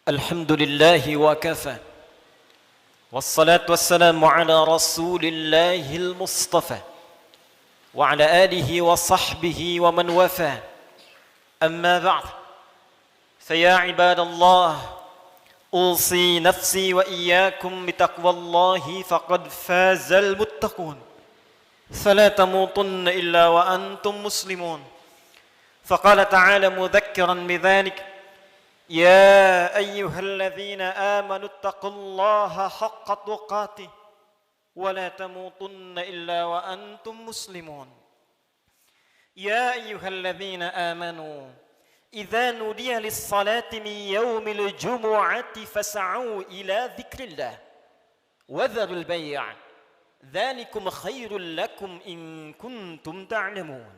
الحمد لله وكفى والصلاة والسلام على رسول الله المصطفى وعلى آله وصحبه ومن وفى أما بعد فيا عباد الله أوصي نفسي وإياكم بتقوى الله فقد فاز المتقون فلا تموتن إلا وأنتم مسلمون فقال تعالى مذكرا بذلك يا أيها الذين آمنوا اتقوا الله حق تقاته ولا تموتن إلا وأنتم مسلمون يا أيها الذين آمنوا إذا نودي للصلاة من يوم الجمعة فاسعوا إلى ذكر الله وذروا البيع ذلكم خير لكم إن كنتم تعلمون.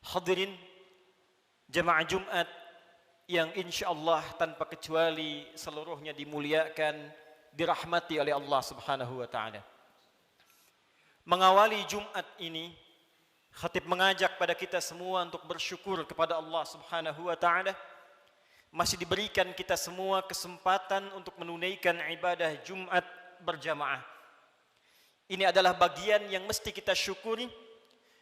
Hadirin jemaah Jumat yang insyaallah tanpa kecuali seluruhnya dimuliakan, dirahmati oleh Allah Subhanahu wa taala. Mengawali Jumat ini, khatib mengajak pada kita semua untuk bersyukur kepada Allah Subhanahu wa taala masih diberikan kita semua kesempatan untuk menunaikan ibadah Jumat berjamaah. Ini adalah bagian yang mesti kita syukuri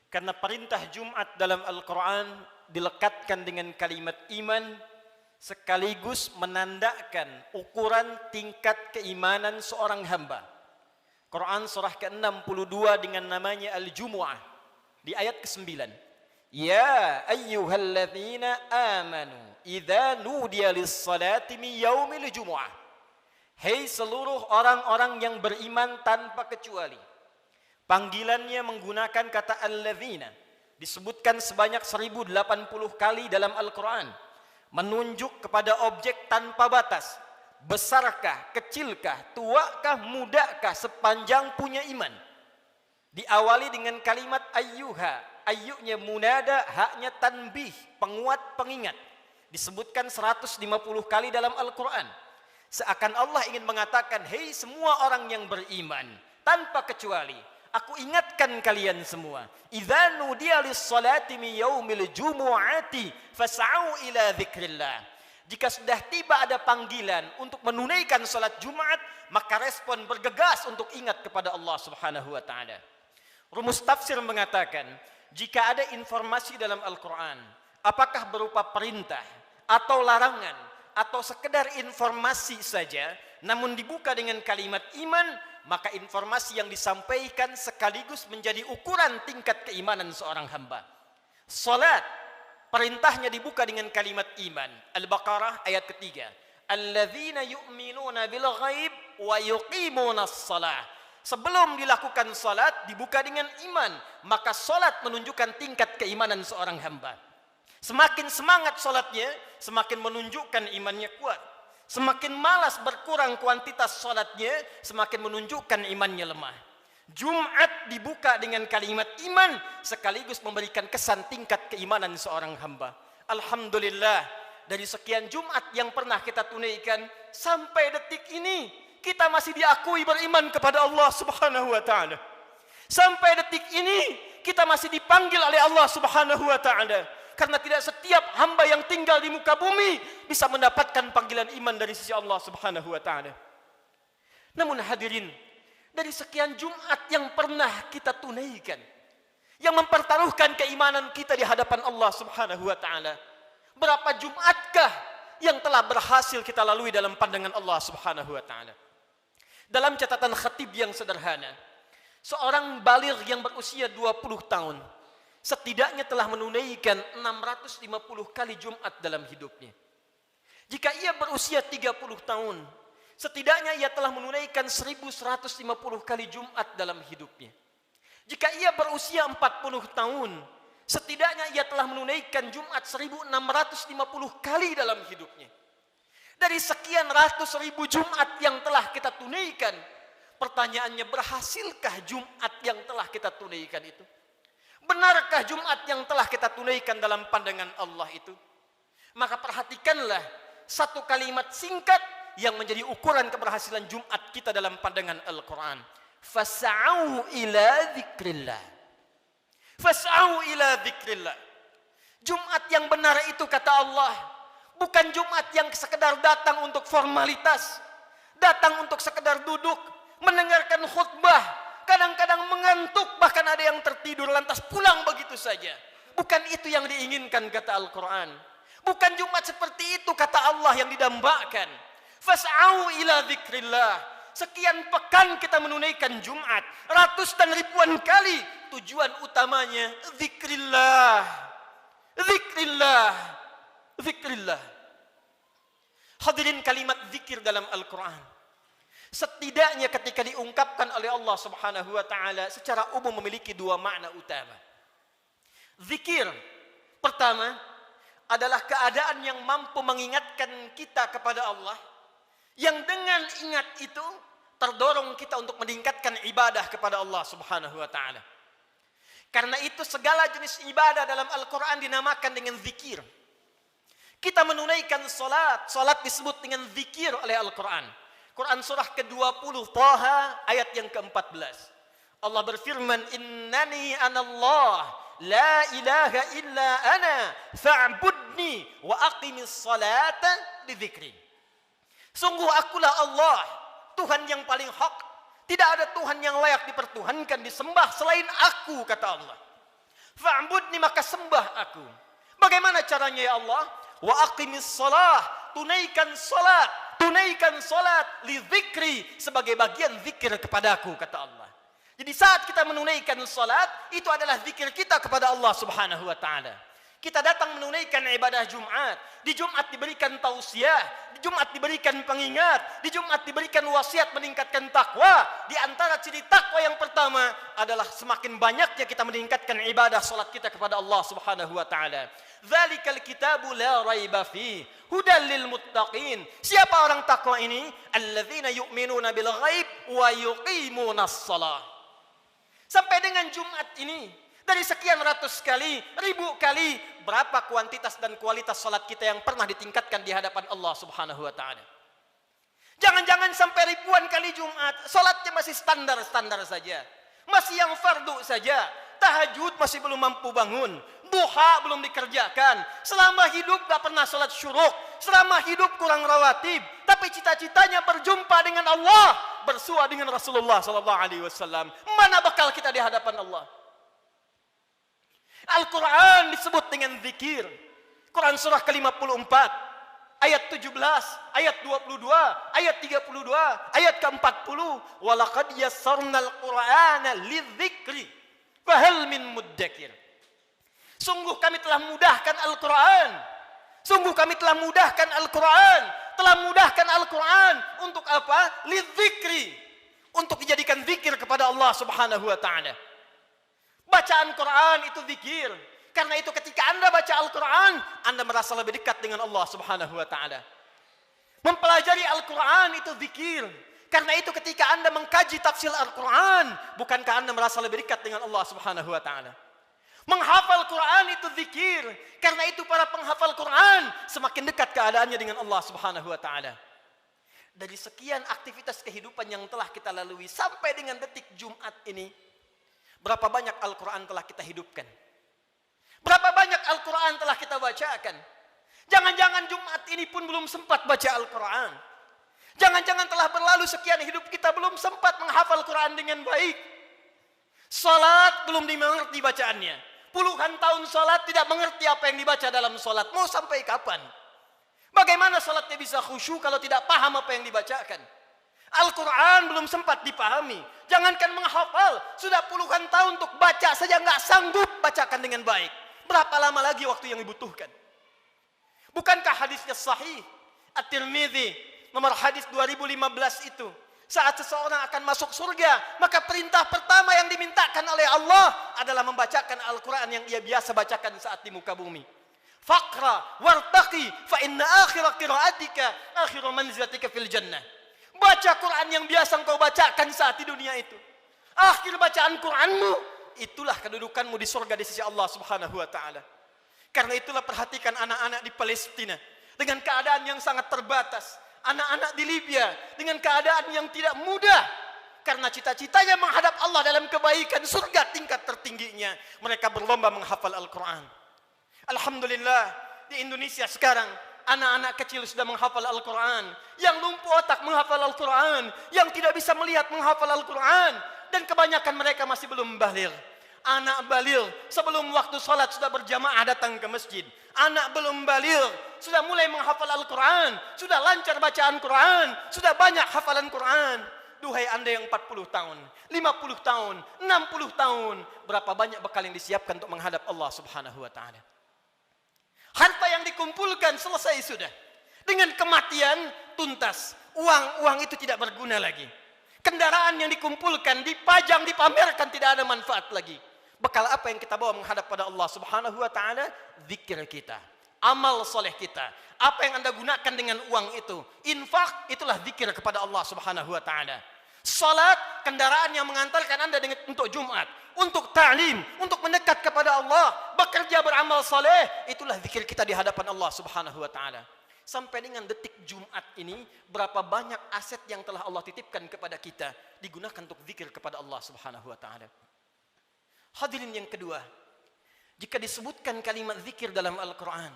karena perintah Jumat dalam Al-Quran dilekatkan dengan kalimat iman sekaligus menandakan ukuran tingkat keimanan seorang hamba. Quran surah ke-62 dengan namanya Al-Jumu'ah di ayat ke-9. Ya ayyuhalladzina amanu idza nudiya lis-salati min yaumil jumu'ah. Hei seluruh orang-orang yang beriman tanpa kecuali. Panggilannya menggunakan kata alladzina, disebutkan sebanyak 1080 kali dalam Al-Quran, menunjuk kepada objek tanpa batas, besarkah, kecilkah, tuakah, mudakah, sepanjang punya iman. Diawali dengan kalimat ayyuha, ayyunya munada, haknya tanbih, penguat pengingat, disebutkan 150 kali dalam Al-Quran. Seakan Allah ingin mengatakan, hei semua orang yang beriman tanpa kecuali, aku ingatkan kalian semua. Idza nudiya lis-salati min yaumil jumu'ati fas'au ila dzikrillah. Jika sudah tiba ada panggilan untuk menunaikan salat Jumat, maka respon bergegas untuk ingat kepada Allah Subhanahu wa taala. Rumus tafsir mengatakan, jika ada informasi dalam Al-Qur'an, apakah berupa perintah atau larangan atau sekedar informasi saja, namun dibuka dengan kalimat iman, maka informasi yang disampaikan sekaligus menjadi ukuran tingkat keimanan seorang hamba. Salat, perintahnya dibuka dengan kalimat iman. Al-Baqarah ayat ketiga. Alladzina yu'minuna bil ghaib wa yuqimunas shalah. Sebelum dilakukan salat dibuka dengan iman, maka salat menunjukkan tingkat keimanan seorang hamba. Semakin semangat salatnya, semakin menunjukkan imannya kuat. Semakin malas berkurang kuantitas salatnya, semakin menunjukkan imannya lemah. Jumat dibuka dengan kalimat iman, sekaligus memberikan kesan tingkat keimanan seorang hamba. Alhamdulillah, dari sekian Jumat yang pernah kita tunaikan, sampai detik ini, kita masih diakui beriman kepada Allah Subhanahu wa ta'ala. Sampai detik ini, kita masih dipanggil oleh Allah Subhanahu wa ta'ala. Karena tidak setiap hamba yang tinggal di muka bumi bisa mendapatkan panggilan iman dari sisi Allah Subhanahu wa taala. Namun hadirin, dari sekian Jumat yang pernah kita tunaikan, yang mempertaruhkan keimanan kita di hadapan Allah Subhanahu wa taala, berapa Jumatkah yang telah berhasil kita lalui dalam pandangan Allah Subhanahu wa taala? Dalam catatan khatib yang sederhana, seorang baligh yang berusia 20 tahun setidaknya telah menunaikan 650 kali Jumat dalam hidupnya. Jika ia berusia 30 tahun, setidaknya ia telah menunaikan 1150 kali Jumat dalam hidupnya. Jika ia berusia 40 tahun, setidaknya ia telah menunaikan Jumat 1650 kali dalam hidupnya. Dari sekian ratus ribu Jumat yang telah kita tunaikan, pertanyaannya, berhasilkah Jumat yang telah kita tunaikan itu? Benarkah Jumat yang telah kita tunaikan dalam pandangan Allah itu? Maka perhatikanlah satu kalimat singkat yang menjadi ukuran keberhasilan Jumat kita dalam pandangan Al-Quran. Fas'au ila dzikrillah. Fas'au ila dzikrillah. Jumat yang benar itu kata Allah Bukan Jumat yang sekedar datang untuk formalitas, datang untuk sekedar duduk, mendengarkan khutbah, kadang-kadang mengantuk, bahkan ada yang tertidur lantas pulang begitu saja. Bukan itu yang diinginkan kata Al-Quran. Bukan Jumat seperti itu kata Allah yang didambakan. Fas'au ila dzikrillah. Sekian pekan kita menunaikan Jumat, ratus dan ribuan kali. Tujuan utamanya zikrillah. Zikrillah. Zikrillah. Hadirin, kalimat zikir dalam Al-Quran setidaknya ketika diungkapkan oleh Allah Subhanahu wa taala secara umum memiliki dua makna utama. Zikir pertama adalah keadaan yang mampu mengingatkan kita kepada Allah, yang dengan ingat itu terdorong kita untuk meningkatkan ibadah kepada Allah Subhanahu wa taala. Karena itu segala jenis ibadah dalam Al-Quran dinamakan dengan zikir. Kita menunaikan salat, salat disebut dengan zikir oleh Al-Quran. Quran surah ke-20 Taha ayat yang ke-14. Allah berfirman, "Innani anallah, la ilaha illa ana, fa'budni wa aqimis salata li dzikri." Sungguh akulah Allah, Tuhan yang paling hak. Tidak ada Tuhan yang layak dipertuhankan, disembah selain aku, kata Allah. Fa'budni, maka sembah aku. Bagaimana caranya ya Allah? Wa aqimis salah, tunaikan salat, tunaikan salat li dzikri, sebagai bagian zikir kepadaku, kata Allah. Jadi saat kita menunaikan salat, itu adalah zikir kita kepada Allah Subhanahu wa taala. Kita datang menunaikan ibadah Jumat. Di Jumat diberikan tausiah, di Jumat diberikan pengingat, di Jumat diberikan wasiat meningkatkan takwa. Di antara ciri takwa yang pertama adalah semakin banyaknya kita meningkatkan ibadah salat kita kepada Allah Subhanahu wa taala. Dzalikal kitabu la raiba fi hudal lil muttaqin. Siapa orang takwa ini? Alladzina yu'minuna bil ghaib wa yuqimunas shalah. Sampai dengan Jumat ini, dari sekian ratus kali, ribu kali, berapa kuantitas dan kualitas salat kita yang pernah ditingkatkan di hadapan Allah Subhanahu wa taala? Jangan-jangan sampai ribuan kali Jumat, salatnya masih standar-standar saja. Masih yang fardu saja. Tahajud masih belum mampu bangun. Duha belum dikerjakan. Selama hidup gak pernah salat syuruk. Selama hidup kurang rawatib. Tapi cita-citanya berjumpa dengan Allah, bersua dengan Rasulullah SAW. Mana bakal kita di hadapan Allah? Al-Quran disebut dengan zikir. Quran surah ke-54 ayat 17, ayat 22, ayat 32, ayat ke-40. Walaqad yassarnal Qur'ana lidzikri fahal min muddakir. Sungguh kami telah mudahkan Al-Quran. Sungguh kami telah mudahkan Al-Quran. Telah mudahkan Al-Quran untuk apa? Lidzikri, untuk dijadikan zikir kepada Allah Subhanahu wa taala. Bacaan Quran itu zikir. Karena itu ketika Anda baca Al-Quran, Anda merasa lebih dekat dengan Allah Subhanahu wa taala. Mempelajari Al-Quran itu zikir. Karena itu ketika Anda mengkaji tafsir Al-Quran, bukankah Anda merasa lebih dekat dengan Allah Subhanahu wa taala? Menghafal Quran itu zikir. Karena itu para penghafal Quran semakin dekat keadaannya dengan Allah Subhanahu wa taala. Dari sekian aktivitas kehidupan yang telah kita lalui sampai dengan detik Jumat ini, berapa banyak Al-Quran telah kita hidupkan? Berapa banyak Al-Quran telah kita bacakan? Jangan-jangan Jumat ini pun belum sempat baca Al-Quran. Jangan-jangan telah berlalu sekian hidup kita belum sempat menghafal Quran dengan baik. Salat belum dimengerti bacaannya. Puluhan tahun salat tidak mengerti apa yang dibaca dalam salat. Mau sampai kapan? Bagaimana salatnya bisa khusyuk kalau tidak paham apa yang dibacakan? Al-Quran belum sempat dipahami. Jangankan menghafal, sudah puluhan tahun untuk baca saja nggak sanggup bacakan dengan baik. Berapa lama lagi waktu yang dibutuhkan? Bukankah hadisnya sahih? At-Tirmidzi nomor hadis 2015 itu. Saat seseorang akan masuk surga, maka perintah pertama yang dimintakan oleh Allah adalah membacakan Al-Quran yang ia biasa bacakan saat di muka bumi. Faqra wartaqi fa inna akhira qiraatika akhiru manzilatika fil jannah. Baca Quran yang biasa engkau bacakan saat di dunia itu. Akhir bacaan Quranmu, itulah kedudukanmu di surga di sisi Allah Subhanahu wa taala. Karena itulah perhatikan anak-anak di Palestina dengan keadaan yang sangat terbatas. Anak-anak di Libya dengan keadaan yang tidak mudah. Karena cita-citanya menghadap Allah dalam kebaikan, surga tingkat tertingginya. Mereka berlomba menghafal Al-Quran. Alhamdulillah, di Indonesia sekarang anak-anak kecil sudah menghafal Al-Quran, yang lumpuh otak menghafal Al-Quran, yang tidak bisa melihat menghafal Al-Quran, dan kebanyakan mereka masih belum baligh. Anak baligh sebelum waktu salat sudah berjamaah datang ke masjid. Anak belum baligh sudah mulai menghafal Al-Quran, sudah lancar bacaan Quran, sudah banyak hafalan Quran. Duhai Anda yang 40 tahun, 50 tahun, 60 tahun, berapa banyak bekal yang disiapkan untuk menghadap Allah Subhanahu wa taala? Harta yang dikumpulkan selesai sudah. Dengan kematian tuntas. Uang itu tidak berguna lagi. Kendaraan yang dikumpulkan, dipajang, dipamerkan, tidak ada manfaat lagi. Bekal apa yang kita bawa menghadap pada Allah Subhanahu wa taala? Zikir kita, amal soleh kita. Apa yang Anda gunakan dengan uang itu? Infak, itulah zikir kepada Allah Subhanahu wa taala. Salat, kendaraan yang mengantarkan Anda untuk Jumat, untuk ta'lim, untuk mendekat kepada Allah, bekerja beramal soleh, itulah zikir kita di hadapan Allah Subhanahu wa taala. Sampai dengan detik Jumat ini, berapa banyak aset yang telah Allah titipkan kepada kita digunakan untuk zikir kepada Allah Subhanahu wa taala. Hadirin yang kedua, jika disebutkan kalimat zikir dalam Al-Quran,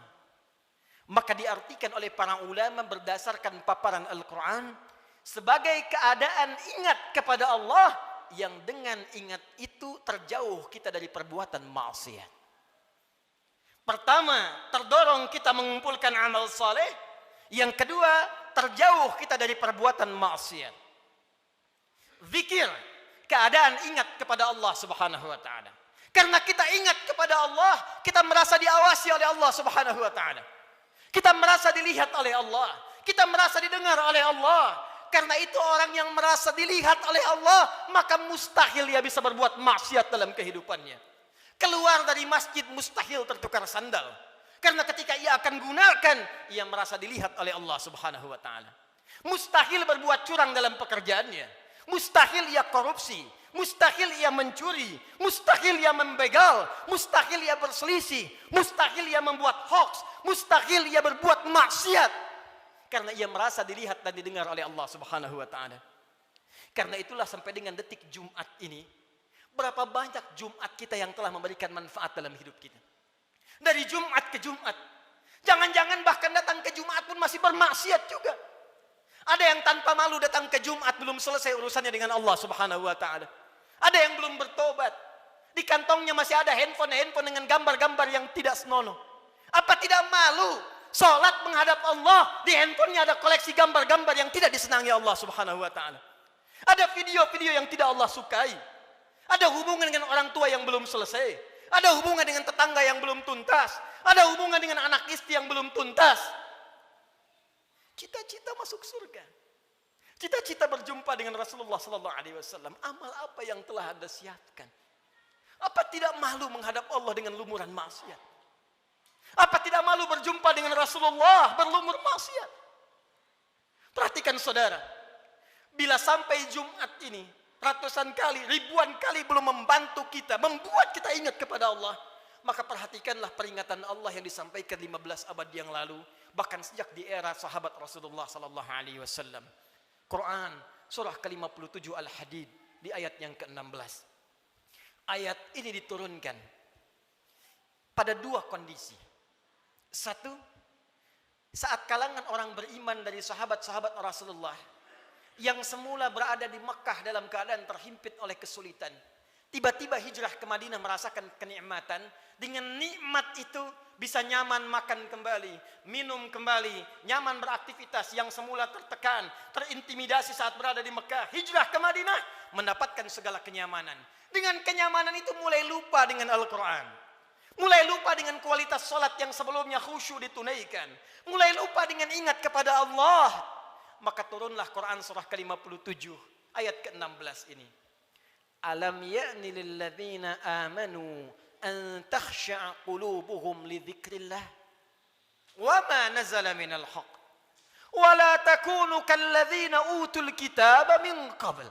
maka diartikan oleh para ulama berdasarkan paparan Al-Quran sebagai keadaan ingat kepada Allah yang dengan ingat itu terjauh kita dari perbuatan maksiat. Pertama, terdorong kita mengumpulkan amal saleh. Yang kedua, terjauh kita dari perbuatan maksiat. Zikir, keadaan ingat kepada Allah Subhanahu wa taala. Karena kita ingat kepada Allah, kita merasa diawasi oleh Allah Subhanahu wa taala. Kita merasa dilihat oleh Allah, kita merasa didengar oleh Allah. Karena itu orang yang merasa dilihat oleh Allah, maka mustahil ia bisa berbuat maksiat dalam kehidupannya. Keluar dari masjid mustahil tertukar sandal. Karena ketika ia akan gunakan, ia merasa dilihat oleh Allah Subhanahu wa taala. Mustahil berbuat curang dalam pekerjaannya. Mustahil ia korupsi, mustahil ia mencuri, mustahil ia membegal, mustahil ia berselisih, mustahil ia membuat hoax, mustahil ia berbuat maksiat. Karena ia merasa dilihat dan didengar oleh Allah Subhanahu wa taala. Karena itulah sampai dengan detik Jumat ini, berapa banyak Jumat kita yang telah memberikan manfaat dalam hidup kita. Dari Jumat ke Jumat. Jangan-jangan bahkan datang ke Jumat pun masih bermaksiat juga. Ada yang tanpa malu datang ke Jumat belum selesai urusannya dengan Allah Subhanahu wa taala. Ada yang belum bertobat. Di kantongnya masih ada handphone dengan gambar-gambar yang tidak senonoh. Apa tidak malu? Salat menghadap Allah, di handphonenya ada koleksi gambar-gambar yang tidak disenangi Allah Subhanahu wa taala. Ada video-video yang tidak Allah sukai. Ada hubungan dengan orang tua yang belum selesai. Ada hubungan dengan tetangga yang belum tuntas. Ada hubungan dengan anak istri yang belum tuntas. Cita-cita masuk surga. Cita-cita berjumpa dengan Rasulullah sallallahu alaihi wasallam. Amal apa yang telah Anda siapkan? Apa tidak malu menghadap Allah dengan lumuran maksiat? Apa tidak malu berjumpa dengan Rasulullah berlumur maksiat? Perhatikan saudara, bila sampai Jumat ini ratusan kali, ribuan kali belum membantu kita, membuat kita ingat kepada Allah, maka perhatikanlah peringatan Allah yang disampaikan 15 abad yang lalu, bahkan sejak di era sahabat Rasulullah sallallahu alaihi wasallam. Quran surah ke-57 Al-Hadid di ayat yang ke-16. Ayat ini diturunkan pada dua kondisi. Satu, saat kalangan orang beriman dari sahabat-sahabat Rasulullah yang semula berada di Mekah dalam keadaan terhimpit oleh kesulitan, tiba-tiba hijrah ke Madinah merasakan kenikmatan. Dengan nikmat itu bisa nyaman makan kembali, minum kembali, nyaman beraktivitas. Yang semula tertekan, terintimidasi saat berada di Mekah, hijrah ke Madinah mendapatkan segala kenyamanan. Dengan kenyamanan itu mulai lupa dengan Al-Quran, mulai lupa dengan kualitas salat yang sebelumnya khusyuk ditunaikan, mulai lupa dengan ingat kepada Allah. Maka turunlah Quran surah ke-57 ayat ke-16 ini. Alam ya'ni lilladzina amanu an takhsha'a qulubuhum li dzikrillah wa ma nazala minal haqq wa la takunu kalladzina utul kitaba min qabl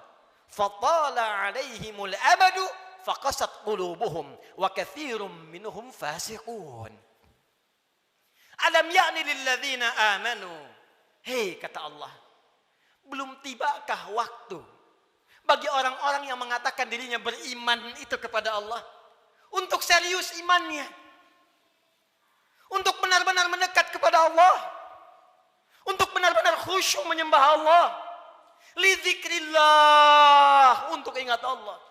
fatala 'alaihimul amadu faqasat qulubuhum wa katsirum minhum fasiqun. Alam ya'ni lilladzina amanu. Hei, kata Allah, belum tibakah waktu bagi orang-orang yang mengatakan dirinya beriman itu kepada Allah untuk serius imannya, untuk benar-benar mendekat kepada Allah. khusyuk menyembah Allah. Lidzikrillah, untuk ingat Allah.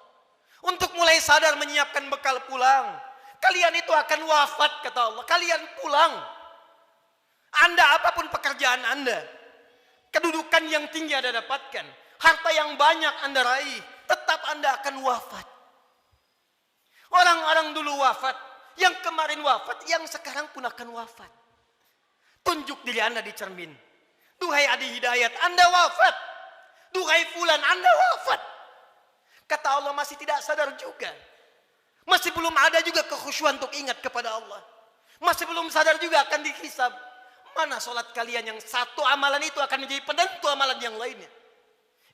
Untuk mulai sadar menyiapkan bekal pulang. Kalian itu akan wafat, kata Allah. Kalian pulang. Anda apapun pekerjaan Anda, kedudukan yang tinggi Anda dapatkan, harta yang banyak Anda raih, tetap Anda akan wafat. Orang-orang dulu wafat, yang kemarin wafat, yang sekarang pun akan wafat. Tunjuk diri Anda di cermin. Duhai Adi Hidayat, Anda wafat. Duhai Fulan, Anda wafat. Kata Allah, masih tidak sadar juga. Masih belum ada juga kekhusyuan untuk ingat kepada Allah. Masih belum sadar juga akan dihisab. Mana solat kalian yang satu amalan itu akan menjadi penentu amalan yang lainnya.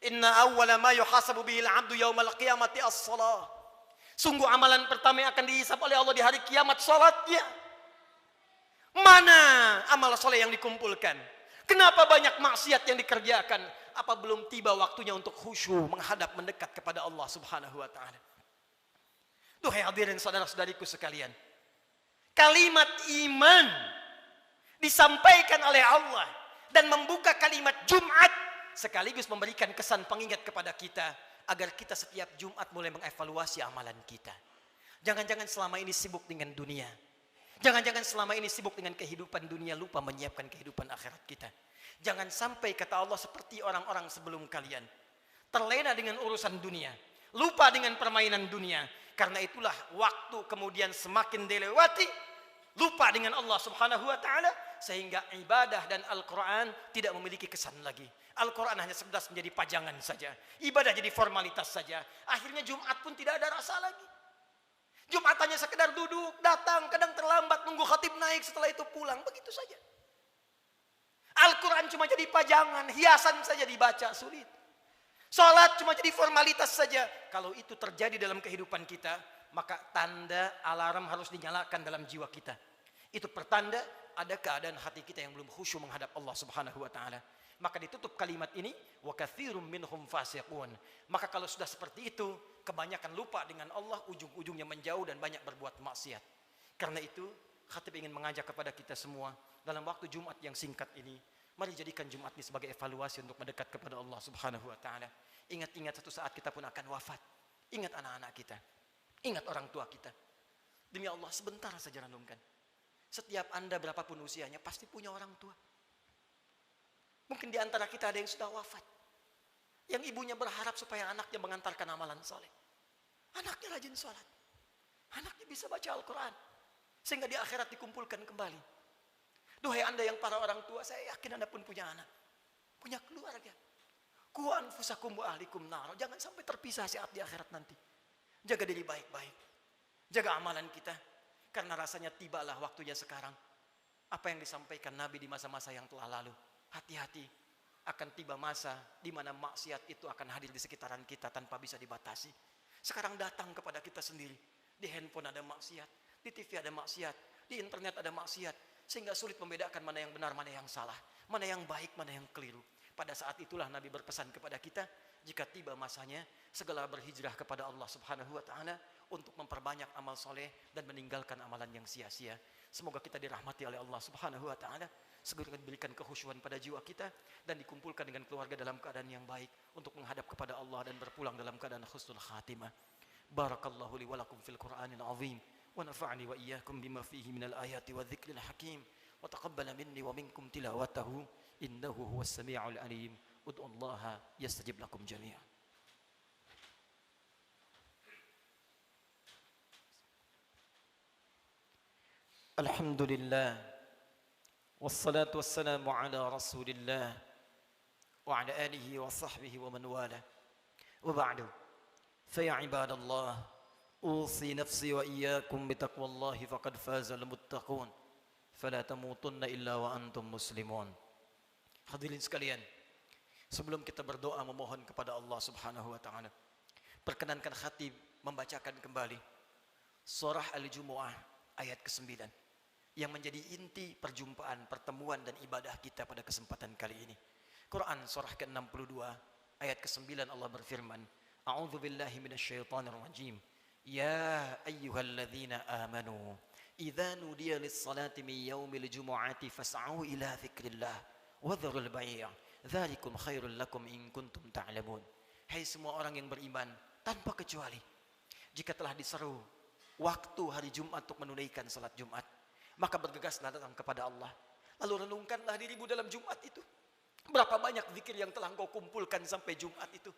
Inna awwala ma yuhasabu bihil abdu yaumal qiyamati as-salah. Sungguh amalan pertama yang akan dihisab oleh Allah di hari kiamat, salatnya. Mana amal soleh yang dikumpulkan? Kenapa banyak maksiat yang dikerjakan? Apa belum tiba waktunya untuk khusyuk menghadap mendekat kepada Allah Subhanahu wa taala? Duhai hadirin saudara-saudariku sekalian, kalimat iman disampaikan oleh Allah dan membuka kalimat Jumat sekaligus memberikan kesan pengingat kepada kita agar kita setiap Jumat mulai mengevaluasi amalan kita. Jangan-jangan selama ini sibuk dengan dunia. Jangan-jangan selama ini sibuk dengan kehidupan dunia, lupa menyiapkan kehidupan akhirat kita. Jangan sampai kata Allah seperti orang-orang sebelum kalian, terlena dengan urusan dunia, lupa dengan permainan dunia. Karena itulah waktu kemudian semakin dilewati, lupa dengan Allah Subhanahu wa taala, sehingga ibadah dan Al-Quran tidak memiliki kesan lagi. Al-Quran hanya sekedar menjadi pajangan saja, ibadah jadi formalitas saja. Akhirnya Jumat pun tidak ada rasa lagi. Jumat hanya sekedar duduk, datang, kadang terlambat, nunggu khatib naik, setelah itu pulang, begitu saja. Al-Quran cuma jadi pajangan, hiasan saja dibaca, sulit. Salat cuma jadi formalitas saja. Kalau itu terjadi dalam kehidupan kita, maka tanda alarm harus dinyalakan dalam jiwa kita. Itu pertanda ada keadaan hati kita yang belum khusyuk menghadap Allah Subhanahu wa taala. Maka ditutup kalimat ini, wa katsirum minhum fasiqun. Maka kalau sudah seperti itu, kebanyakan lupa dengan Allah, ujung-ujungnya menjauh dan banyak berbuat maksiat. Karena itu, khatib ingin mengajak kepada kita semua dalam waktu Jumat yang singkat ini, mari jadikan Jumat ini sebagai evaluasi untuk mendekat kepada Allah Subhanahu wa taala. Ingat-ingat satu saat kita pun akan wafat. Ingat anak-anak kita. Ingat orang tua kita. Demi Allah, sebentar saja renungkan. Setiap Anda berapapun usianya pasti punya orang tua. Mungkin di antara kita ada yang sudah wafat, yang ibunya berharap supaya anaknya mengantarkan amalan soleh. Anaknya rajin sholat, anaknya bisa baca Al-Quran, sehingga di akhirat dikumpulkan kembali. Duhai Anda yang para orang tua, saya yakin Anda pun punya anak, punya keluarga. Qu anfusakum wa ahlikum nar. Jangan sampai terpisah saat di akhirat nanti. Jaga diri baik-baik, jaga amalan kita, karena rasanya tibalah waktunya sekarang. Apa yang disampaikan Nabi di masa-masa yang telah lalu. Hati-hati, akan tiba masa di mana maksiat itu akan hadir di sekitaran kita tanpa bisa dibatasi. Sekarang datang kepada kita sendiri. Di handphone ada maksiat, di TV ada maksiat, di internet ada maksiat. Sehingga sulit membedakan mana yang benar, mana yang salah, mana yang baik, mana yang keliru. Pada saat itulah Nabi berpesan kepada kita, jika tiba masanya, segala berhijrah kepada Allah Subhanahu wa taala untuk memperbanyak amal soleh dan meninggalkan amalan yang sia-sia. Semoga kita dirahmati oleh Allah Subhanahu wa taala, segera diberikan kekhusyuan pada jiwa kita dan dikumpulkan dengan keluarga dalam keadaan yang baik untuk menghadap kepada Allah dan berpulang dalam keadaan husnul khatimah. Barakallahu li wa lakum fil Qur'anil azim wa nafa'ani wa iyyakum bima fihi minal ayati wa dzikril hakim wa taqabbala minni wa minkum tilawatahu innahu huwas sami'ul alim. Ud'ullaha yastajib lakum jami'an. Alhamdulillah wassalatu wassalamu ala rasulillah wa ala alihi wa sahbihi wa man wala wa ba'du fa ya ibadallah usi nafsi wa iyyakum bitaqwallahi faqad fazal muttaqun fala tamutunna illa wa antum muslimun. Hadirin sekalian, sebelum kita berdoa memohon kepada Allah Subhanahu wa taala, perkenankan khatib membacakan kembali surah Al-Jumu'ah ayat ke-9 yang menjadi inti perjumpaan, pertemuan dan ibadah kita pada kesempatan kali ini. Quran surah ke-62 ayat ke-9 Allah berfirman, A'udzu billahi minasyaitonir rajim. Ya ayyuhalladzina amanu idza nudiya lis-salati min yaumil jumu'ati fas'au ila dzikrillah wa dzarul bai'. Dzalikum khairul lakum in kuntum ta'lamun. Hai semua orang yang beriman tanpa kecuali, jika telah diseru waktu hari Jumat untuk menunaikan salat Jumat, maka bergegaslah datang kepada Allah. Lalu renungkanlah dirimu dalam Jumat itu. Berapa banyak zikir yang telah engkau kumpulkan sampai Jumat itu.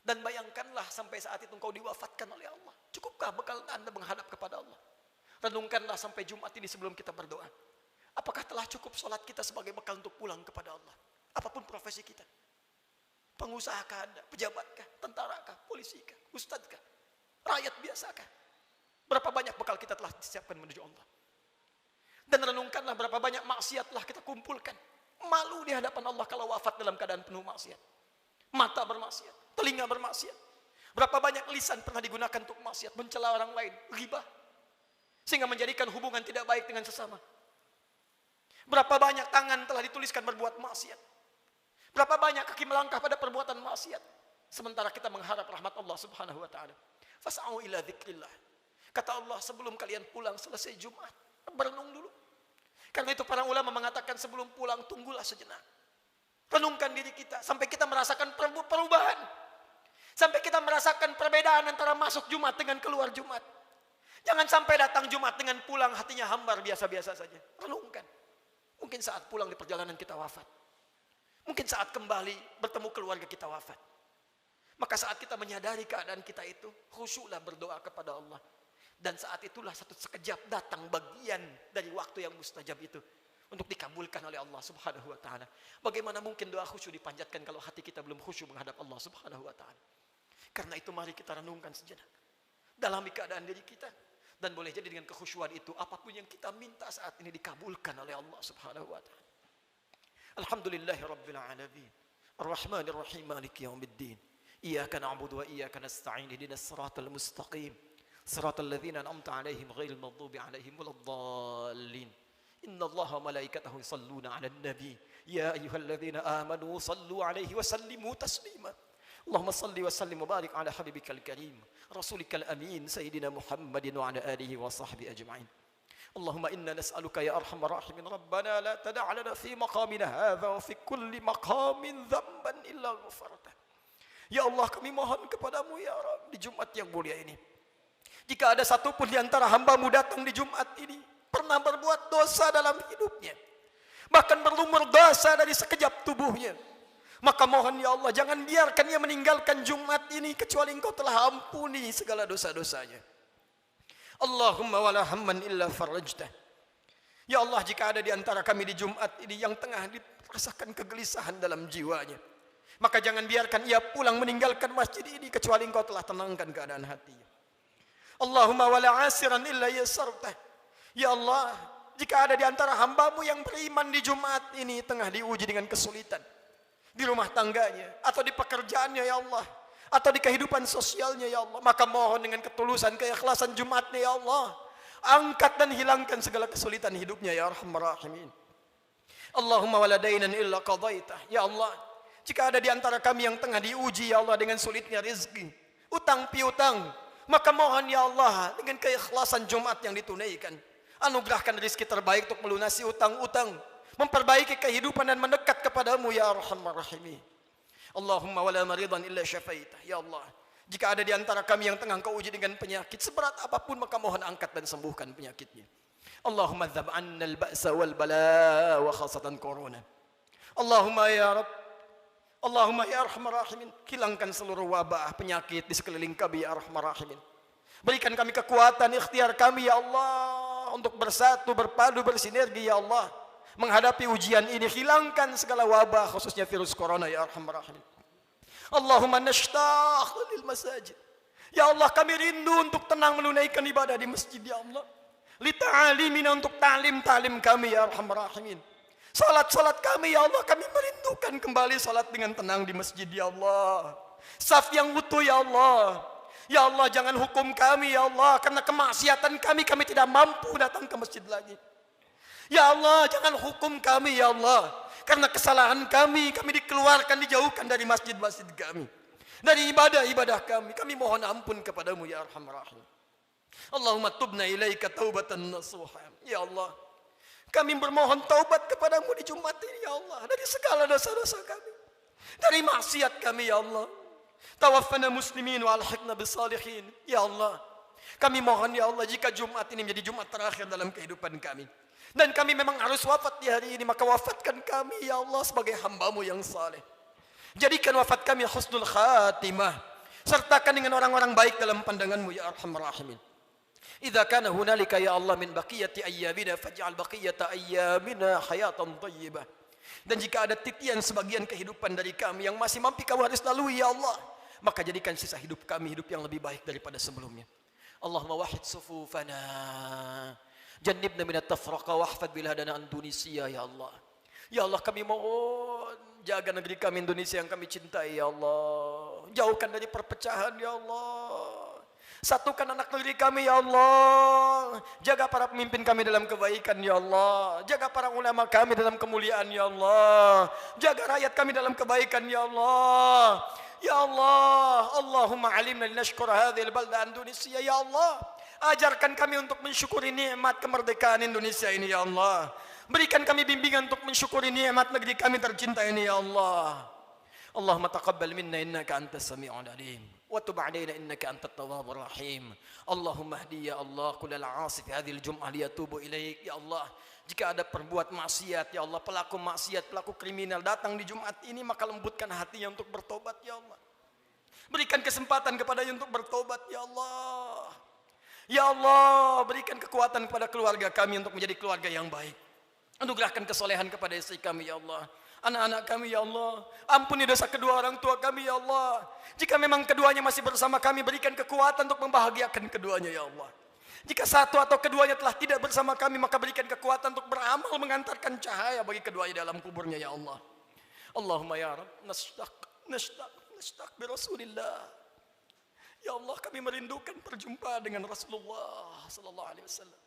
Dan bayangkanlah sampai saat itu engkau diwafatkan oleh Allah. Cukupkah bekal Anda menghadap kepada Allah? Renungkanlah sampai Jumat ini sebelum kita berdoa. Apakah telah cukup salat kita sebagai bekal untuk pulang kepada Allah? Apapun profesi kita. Pengusahakah Anda? Pejabatkah? Tentarakah? Polisikah? Ustadzkah? Rakyat biasakah? Berapa banyak bekal kita telah disiapkan menuju Allah? Dan renungkanlah berapa banyak maksiat telah kita kumpulkan. Malu di hadapan Allah kalau wafat dalam keadaan penuh maksiat. Mata bermaksiat, telinga bermaksiat. Berapa banyak lisan pernah digunakan untuk maksiat, mencela orang lain, ghibah, sehingga menjadikan hubungan tidak baik dengan sesama. Berapa banyak tangan telah dituliskan berbuat maksiat. Berapa banyak kaki melangkah pada perbuatan maksiat. Sementara kita mengharap rahmat Allah Subhanahu wa taala. Fas'au ila dzikrillah. Kata Allah, sebelum kalian pulang selesai Jumat, berenung dulu. Karena itu para ulama mengatakan sebelum pulang tunggulah sejenak. Renungkan diri kita sampai kita merasakan perubahan. Sampai kita merasakan perbedaan antara masuk Jumat dengan keluar Jumat. Jangan sampai datang Jumat dengan pulang hatinya hambar biasa-biasa saja. Renungkan. Mungkin saat pulang di perjalanan kita wafat. Mungkin saat kembali bertemu keluarga kita wafat. Maka saat kita menyadari keadaan kita itu, khusyuklah berdoa kepada Allah. Dan saat itulah satu sekejap datang bagian dari waktu yang mustajab itu untuk dikabulkan oleh Allah Subhanahu wa taala. Bagaimana mungkin doa khusyuk dipanjatkan kalau hati kita belum khusyuk menghadap Allah Subhanahu wa taala? Karena itu mari kita renungkan sejenak. Dalami keadaan diri kita, dan boleh jadi dengan kekhusyuan itu apapun yang kita minta saat ini dikabulkan oleh Allah Subhanahu wa taala. Alhamdulillahirabbil alamin. Arrahmanir rahim, maliki yaumiddin. Iyyaka na'budu wa iyyaka nasta'in. Ihdinas siratal mustaqim. صراط الذين أنعمت عليهم غير المغضوب عليهم ولا الضالين إن الله وملائكته يصلون على النبي يا أيها الذين آمنوا صلوا عليه وسلموا تسليما اللهم صل وسلم وبارك على حبيبك الكريم رسولك الأمين سيدنا محمد وعلى آله وصحبه أجمعين اللهم إنا نسألك يا أرحم الراحمين ربنا لا تدع لنا في مقامنا هذا وفي كل مقام ذنبا إلا غفرته يا الله kami mohon kepadamu ya Rabb di Jumat yang mulia ini. Jika ada satupun di antara hamba-Mu datang di Jumat ini pernah berbuat dosa dalam hidupnya, bahkan berlumur dosa dari sekejap tubuhnya, maka mohon ya Allah jangan biarkan ia meninggalkan Jumat ini kecuali Engkau telah ampuni segala dosa-dosanya. Allahumma wala hamman illa farajtah. Ya Allah, jika ada di antara kami di Jumat ini yang tengah dirasakan kegelisahan dalam jiwanya, maka jangan biarkan ia pulang meninggalkan masjid ini kecuali Engkau telah tenangkan keadaan hatinya. Allahumma wala asiran illa yasartah. Ya Allah, jika ada di antara hamba-Mu yang beriman di Jumat ini tengah diuji dengan kesulitan di rumah tangganya atau di pekerjaannya ya Allah, atau di kehidupan sosialnya ya Allah, maka mohon dengan ketulusan keikhlasan Jumatnya ya Allah, angkat dan hilangkan segala kesulitan hidupnya ya Arhamar Rahimin. Allahumma wala dainan illa qadaitah. Ya Allah, jika ada di antara kami yang tengah diuji ya Allah dengan sulitnya rezeki, utang piutang, maka mohon ya Allah dengan keikhlasan Jumat yang ditunaikan, anugerahkan rezeki terbaik untuk melunasi utang-utang, memperbaiki kehidupan dan mendekat kepadamu ya Arhamar Rahimin. Allahumma wala maridan illa syafaitah. Ya Allah, jika ada di antara kami yang tengah Engkau uji dengan penyakit seberat apapun, maka mohon angkat dan sembuhkan penyakitnya. Allahumma dzab 'anna al-ba'sa wal bala wa khasatan corona. Allahumma ya Rabb, Allahumma ya Arhamar Rahimin, hilangkan seluruh wabah penyakit di sekeliling kami ya Arhamar Rahimin. Berikan kami kekuatan ikhtiar kami ya Allah untuk bersatu, berpadu, bersinergi ya Allah menghadapi ujian ini. Hilangkan segala wabah khususnya virus corona ya Arhamar Rahimin. Allahumma nashtaq lil masajid. Ya Allah, kami rindu untuk tenang menunaikan ibadah di masjid ya Allah. Li ta'alimina, untuk ta'lim kami ya Arhamar Rahimin. Salat kami ya Allah, kami merindukan kembali salat dengan tenang di masjid ya Allah. Saf yang utuh ya Allah. Ya Allah, jangan hukum kami ya Allah, karena kemaksiatan kami tidak mampu datang ke masjid lagi. Ya Allah, jangan hukum kami ya Allah, karena kesalahan kami dikeluarkan, dijauhkan dari masjid-masjid kami, dari ibadah-ibadah kami mohon ampun kepadamu ya Arhamar Rahim. Allahumma tubna ilaika taubatan nasuha. Ya Allah, kami bermohon taubat kepadamu di Jumat ini ya Allah, dari segala dosa-dosa kami. dari maksiat kami ya Allah. Tawaffana muslimin wa alhiqna bisalihin. Ya Allah, kami mohon ya Allah, jika Jumat ini menjadi Jumat terakhir dalam kehidupan kami, dan kami memang harus wafat di hari ini, maka wafatkan kami ya Allah sebagai hamba-Mu yang saleh. Jadikan wafat kami husnul khatimah. Sertakan dengan orang-orang baik dalam pandangan-Mu ya Arhamar Rahimin. Idza kana hunalika ya Allah min baqiyati ayyamina faj'al baqiyata ayyamina hayatan thayyibah. Dan jika ada titian sebagian kehidupan dari kami yang masih mampu kami harus lalui ya Allah, maka jadikan sisa hidup kami hidup yang lebih baik daripada sebelumnya. Allahumma wahid sufufana, jannibna minat tafraqa wahfad biladana Indonesia ya Allah. Ya Allah, kami mohon jaga negeri kami Indonesia yang kami cintai ya Allah. Jauhkan dari perpecahan ya Allah. Satukan anak negeri kami ya Allah. Jaga para pemimpin kami dalam kebaikan ya Allah. Jaga para ulama kami dalam kemuliaan ya Allah. Jaga rakyat kami dalam kebaikan ya Allah. Ya Allah, Allahumma alimna linashkura hadhil balda Indonesia ya Allah. Ajarkan kami untuk mensyukuri nikmat kemerdekaan Indonesia ini ya Allah. Berikan kami bimbingan untuk mensyukuri nikmat negeri kami tercinta ini ya Allah. Allahumma taqabbal minna innaka antas sami'ul alim wa tub 'alaina innaka antat tawwabur rahim. Allahumma hdi ya Allah kullal 'asi fi hadhil jum'ah liyatubu ilaik ya Allah. Jika ada perbuat maksiat ya Allah, pelaku maksiat, pelaku kriminal datang di Jumat ini, maka lembutkan hatinya untuk bertobat ya Allah. Berikan kesempatan kepadanya untuk bertobat ya Allah. Ya Allah, berikan kekuatan kepada keluarga kami untuk menjadi keluarga yang baik. Anugerahkan kesolehan kepada istri kami ya Allah. Anak-anak kami ya Allah. Ampuni dosa kedua orang tua kami ya Allah. Jika memang keduanya masih bersama kami, berikan kekuatan untuk membahagiakan keduanya ya Allah. Jika satu atau keduanya telah tidak bersama kami, maka berikan kekuatan untuk beramal mengantarkan cahaya bagi keduanya dalam kuburnya ya Allah. Allahumma ya Rabb, nashtaq bi Rasulillah. Ya Allah, kami merindukan perjumpaan dengan Rasulullah sallallahu alaihi wasallam.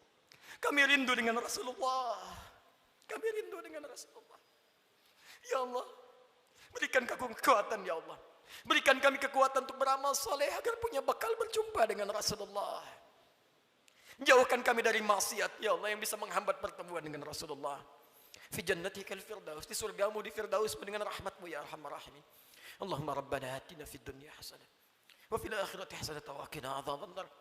Kami rindu dengan Rasulullah. Kami rindu dengan Rasulullah. Ya Allah, berikan kami kekuatan ya Allah. Berikan kami kekuatan untuk beramal soleh agar punya bekal berjumpa dengan Rasulullah. Jauhkan kami dari maksiat ya Allah yang bisa menghambat pertemuan dengan Rasulullah. Fi jannatikal firdaus, di surgamu di firdaus dengan rahmatmu ya Arhamar Rahimin. Allahumma rabbana atina fid dunya hasanah wa fil akhirati hasanah wa qina adzabannar.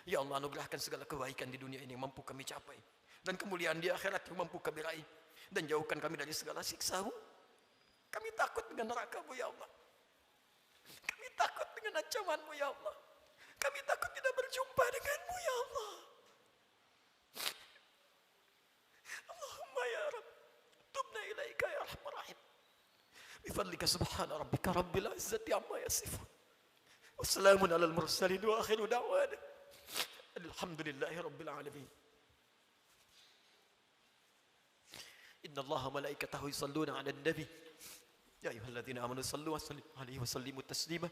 Ya Allah, anugerahkan segala kebaikan di dunia ini yang mampu kami capai, dan kemuliaan di akhirat yang mampu kami raih, dan jauhkan kami dari segala siksa-Mu. Kami takut dengan neraka-Mu ya Allah. Kami takut dengan ancaman-Mu ya Allah. Kami takut tidak berjumpa dengan-Mu ya Allah. Allahumma ya Rabb, tubna ilaika ya Arhamar Rahim. Bifadlika subhana rabbika rabbil izzati amma yasifun. Wassalamun alal mursalin wa akhiru da'wana alhamdulillahi rabbil alamin. Inna Allaha malaikatahu yusalluna 'alan nabi. Ya ayyuhalladzina amanu sallu wa sallimu alaihi wa sallimu taslima.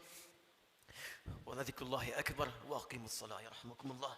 Wa dzikrullahi akbar wa aqimus salata yarhamukumullah.